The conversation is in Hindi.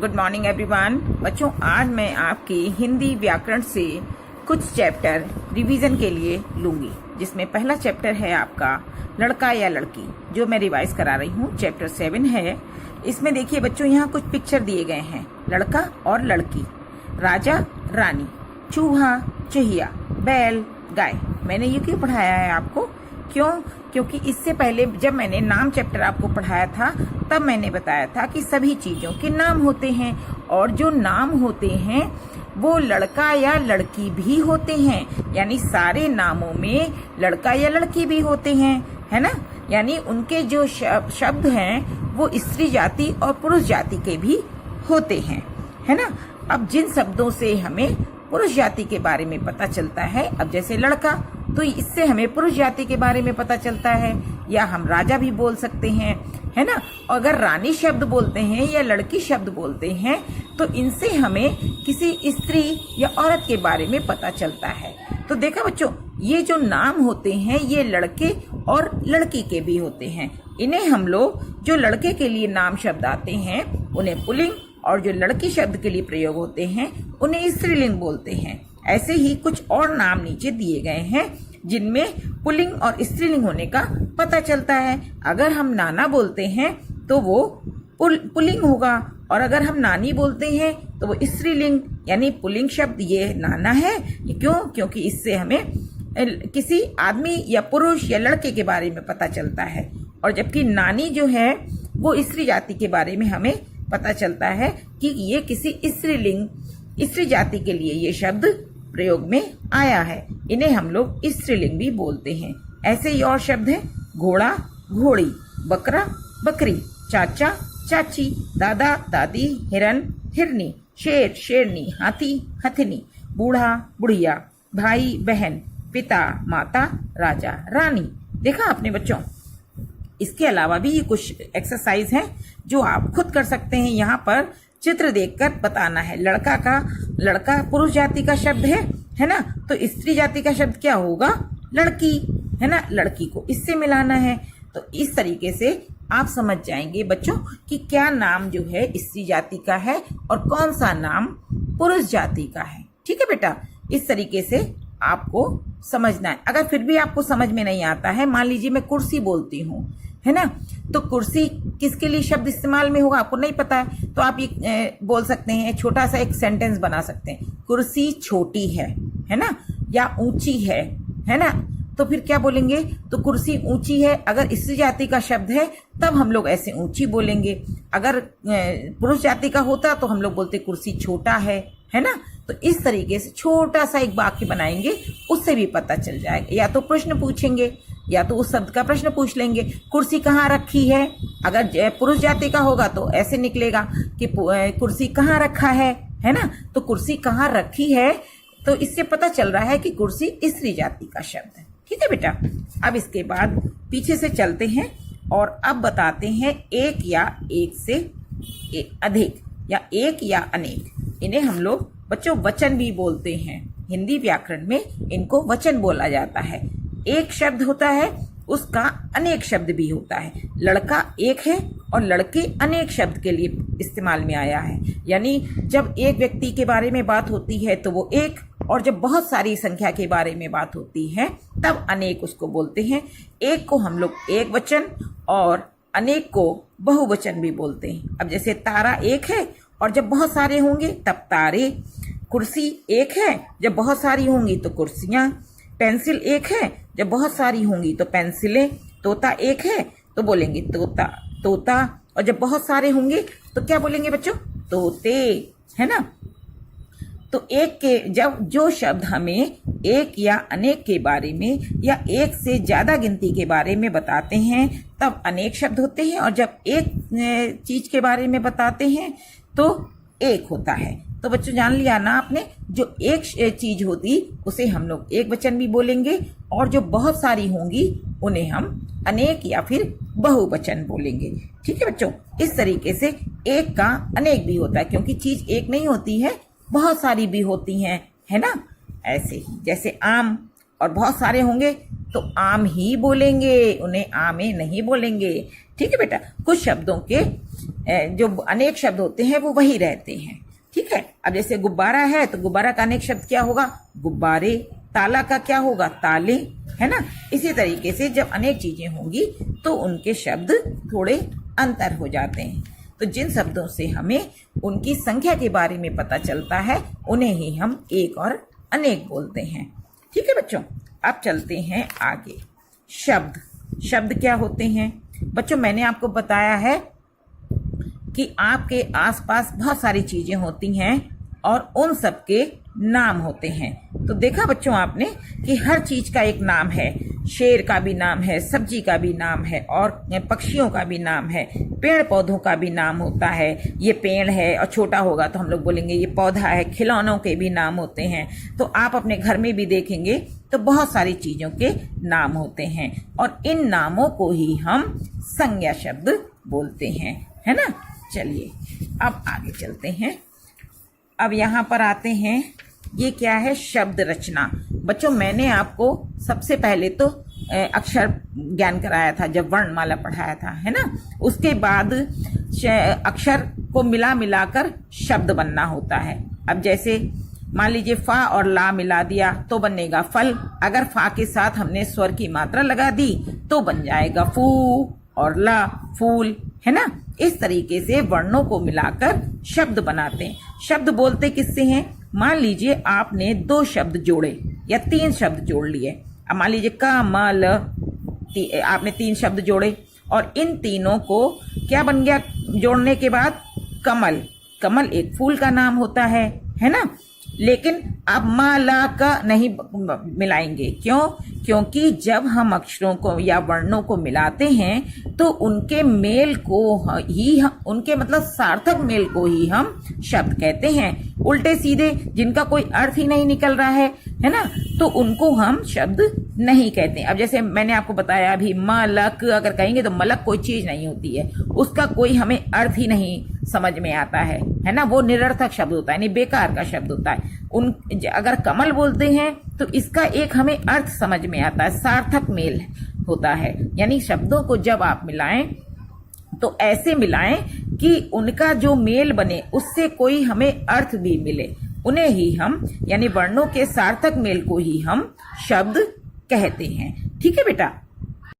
Good morning everyone. बच्चों, आज मैं आपकी हिंदी व्याकरण से कुछ चैप्टर रिवीजन के लिए लूंगी, जिसमें पहला चैप्टर है आपका लड़का या लड़की, जो मैं रिवाइज करा रही हूँ। चैप्टर 7 है। इसमें देखिए बच्चों, यहाँ कुछ पिक्चर दिए गए हैं, लड़का और लड़की, राजा रानी, चूहा चूहिया, बैल गाय। मैंने ये क्यों पढ़ाया है आपको? क्योंकि इससे पहले जब मैंने नाम चैप्टर आपको पढ़ाया था, तब मैंने बताया था कि सभी चीजों के नाम होते हैं, और जो नाम होते हैं वो लड़का या लड़की भी होते हैं। यानी सारे नामों में लड़का या लड़की भी होते हैं, है ना। यानी उनके जो शब्द हैं वो स्त्री जाति और पुरुष जाति के भी होते हैं, है ना। अब जिन शब्दों से हमें पुरुष जाति के बारे में पता चलता है, अब जैसे लड़का, तो इससे हमें पुरुष जाति के बारे में पता चलता है, या हम राजा भी बोल सकते हैं, है ना। अगर रानी शब्द बोलते हैं या लड़की शब्द बोलते हैं, तो इनसे हमें किसी स्त्री या औरत के बारे में पता चलता है। तो देखा बच्चों, ये जो नाम होते हैं ये लड़के और लड़की के भी होते हैं। इन्हें हम लोग, जो लड़के के लिए नाम शब्द आते हैं उन्हें पुल्लिंग, और जो लड़की शब्द के लिए प्रयोग होते हैं उन्हें स्त्रीलिंग बोलते हैं। ऐसे ही कुछ और नाम नीचे दिए गए हैं जिनमें पुल्लिंग और स्त्रीलिंग होने का पता चलता है। अगर हम नाना बोलते हैं तो वो पुल्लिंग होगा, और अगर हम नानी बोलते हैं तो वो स्त्रीलिंग, यानी पुल्लिंग शब्द ये नाना है। क्यों? क्योंकि इससे हमें किसी आदमी या पुरुष या लड़के के बारे में पता चलता है, और जबकि नानी जो है वो स्त्री जाति के बारे में हमें पता चलता है कि ये किसी स्त्री जाति के लिए ये शब्द प्रयोग में आया है। इन्हें हम लोग स्त्रीलिंग भी बोलते हैं। ऐसे ही और शब्द हैं, घोड़ा घोड़ी, बकरा बकरी, चाचा चाची, दादा दादी, हिरन हिरनी, शेर शेरनी, हाथी हथिनी, बूढ़ा बुढ़िया, भाई बहन, पिता माता, राजा रानी। देखा आपने बच्चों। इसके अलावा भी ये कुछ एक्सरसाइज हैं जो आप खुद कर सकते हैं। यहाँ पर चित्र देखकर बताना है। लड़का पुरुष जाति का शब्द है ना। तो स्त्री जाति का शब्द क्या होगा? लड़की, है ना। लड़की को इससे मिलाना है। तो इस तरीके से आप समझ जाएंगे बच्चों कि क्या नाम जो है स्त्री जाति का है और कौन सा नाम पुरुष जाति का है। ठीक है बेटा, इस तरीके से आपको समझना है। अगर फिर भी आपको समझ में नहीं आता है, मान लीजिए मैं कुर्सी बोलती हूँ, है ना, तो कुर्सी किसके लिए शब्द इस्तेमाल में होगा आपको नहीं पता है, तो आप ये बोल सकते हैं, छोटा सा एक सेंटेंस बना सकते हैं, कुर्सी छोटी है ना, या ऊंची है ना। तो फिर क्या बोलेंगे? तो कुर्सी ऊंची है। अगर स्त्री जाति का शब्द है तब हम लोग ऐसे ऊंची बोलेंगे। अगर पुरुष जाति का होता तो हम लोग बोलते कुर्सी छोटा है ना। तो इस तरीके से छोटा सा एक वाक्य बनाएंगे, उससे भी पता चल जाएगा। या तो प्रश्न पूछेंगे या तो उस शब्द का प्रश्न पूछ लेंगे, कुर्सी कहाँ रखी है। अगर पुरुष जाति का होगा तो ऐसे निकलेगा कि कुर्सी कहाँ रखा है ना। तो कुर्सी कहाँ रखी है, तो इससे पता चल रहा है कि कुर्सी स्त्री जाति का शब्द है। ठीक है बेटा। अब इसके बाद पीछे से चलते हैं और अब बताते हैं एक या एक से अधिक, या एक या अनेक। इन्हें हम लोग बच्चों वचन भी बोलते हैं। हिंदी व्याकरण में इनको वचन बोला जाता है। एक शब्द होता है, उसका अनेक शब्द भी होता है। लड़का एक है और लड़के अनेक शब्द के लिए इस्तेमाल में आया है। यानी जब एक व्यक्ति के बारे में बात होती है तो वो एक, और जब बहुत सारी संख्या के बारे में बात होती है तब अनेक उसको बोलते हैं। एक को हम लोग एक वचन और अनेक को बहुवचन भी बोलते हैं। अब जैसे तारा एक है और जब बहुत सारे होंगे तब तारे। कुर्सी एक है, जब बहुत सारी होंगी तो कुर्सियां। पेंसिल एक है, जब बहुत सारी होंगी तो पेंसिलें। तोता एक है तो बोलेंगे तोता, और जब बहुत सारे होंगे तो क्या बोलेंगे बच्चों? तोते, है ना। तो एक के जब जो शब्द हमें एक या अनेक के बारे में या एक से ज्यादा गिनती के बारे में बताते हैं तब अनेक शब्द होते हैं, और जब एक चीज के बारे में बताते हैं तो एक होता है। तो बच्चों जान लिया ना आपने, जो एक चीज होती उसे हम लोग एक वचन भी बोलेंगे, और जो बहुत सारी होंगी उन्हें हम अनेक या फिर बहुवचन बोलेंगे। ठीक है बच्चों। इस तरीके से एक का अनेक भी होता है, क्योंकि चीज एक नहीं होती है, बहुत सारी भी होती हैं, है ना। ऐसे ही जैसे आम और बहुत सारे होंगे तो आम ही बोलेंगे, उन्हें आमे नहीं बोलेंगे। ठीक है बेटा, कुछ शब्दों के जो अनेक शब्द होते हैं वो वही रहते हैं। ठीक है, अब जैसे गुब्बारा है तो गुब्बारा का अनेक शब्द क्या होगा? गुब्बारे। ताला का क्या होगा? ताले, है ना। इसी तरीके से जब अनेक चीजें होंगी तो उनके शब्द थोड़े अंतर हो जाते हैं। तो जिन शब्दों से हमें उनकी संख्या के बारे में पता चलता है उन्हें ही हम एक और अनेक बोलते हैं। ठीक है बच्चों, अब चलते हैं आगे। शब्द, शब्द क्या होते हैं बच्चों? मैंने आपको बताया है कि आपके आसपास बहुत सारी चीजें होती हैं और उन सब के नाम होते हैं। तो देखा बच्चों आपने कि हर चीज का एक नाम है। शेर का भी नाम है, सब्जी का भी नाम है और पक्षियों का भी नाम है, पेड़ पौधों का भी नाम होता है। ये पेड़ है और छोटा होगा तो हम लोग बोलेंगे ये पौधा है। खिलौनों के भी नाम होते हैं। तो आप अपने घर में भी देखेंगे तो बहुत सारी चीजों के नाम होते हैं और इन नामों को ही हम संज्ञा शब्द बोलते हैं, है ना। चलिए अब आगे चलते हैं। अब यहाँ पर आते हैं, ये क्या है? शब्द रचना। बच्चों मैंने आपको सबसे पहले तो अक्षर ज्ञान कराया था जब वर्णमाला पढ़ाया था, है ना। उसके बाद अक्षर को मिला मिलाकर शब्द बनना होता है। अब जैसे मान लीजिए फा और ला मिला दिया तो बनेगा फल। अगर फा के साथ हमने स्वर की मात्रा लगा दी तो बन जाएगा फू और ला फूल, है ना। इस तरीके से वर्णों को मिलाकर शब्द बनाते हैं। शब्द बोलते किससे हैं? मान लीजिए आपने 2 शब्द जोड़े या 3 शब्द जोड़ लिए। अब मान लीजिए कमल, आपने 3 शब्द जोड़े और इन तीनों को क्या बन गया जोड़ने के बाद? कमल। कमल एक फूल का नाम होता है ना। लेकिन अब माला का नहीं मिलाएंगे। क्यों? क्योंकि जब हम अक्षरों को या वर्णों को मिलाते हैं तो उनके मेल को ही, उनके मतलब सार्थक मेल को ही हम शब्द कहते हैं। उल्टे सीधे जिनका कोई अर्थ ही नहीं निकल रहा है ना, तो उनको हम शब्द नहीं कहते। अब जैसे मैंने आपको बताया अभी मलक अगर कहेंगे तो मलक कोई चीज नहीं होती है, उसका कोई हमें अर्थ ही नहीं समझ में आता है ना। वो निरर्थक शब्द होता है, यानी बेकार का शब्द होता है। अगर कमल बोलते हैं तो इसका एक हमें अर्थ समझ में आता है, सार्थक मेल होता है। यानी शब्दों को जब आप मिलाएं तो ऐसे मिलाएं कि उनका जो मेल बने उससे कोई हमें अर्थ भी मिले। उन्हें ही हम, यानी वर्णों के सार्थक मेल को ही हम शब्द कहते हैं। ठीक है बेटा।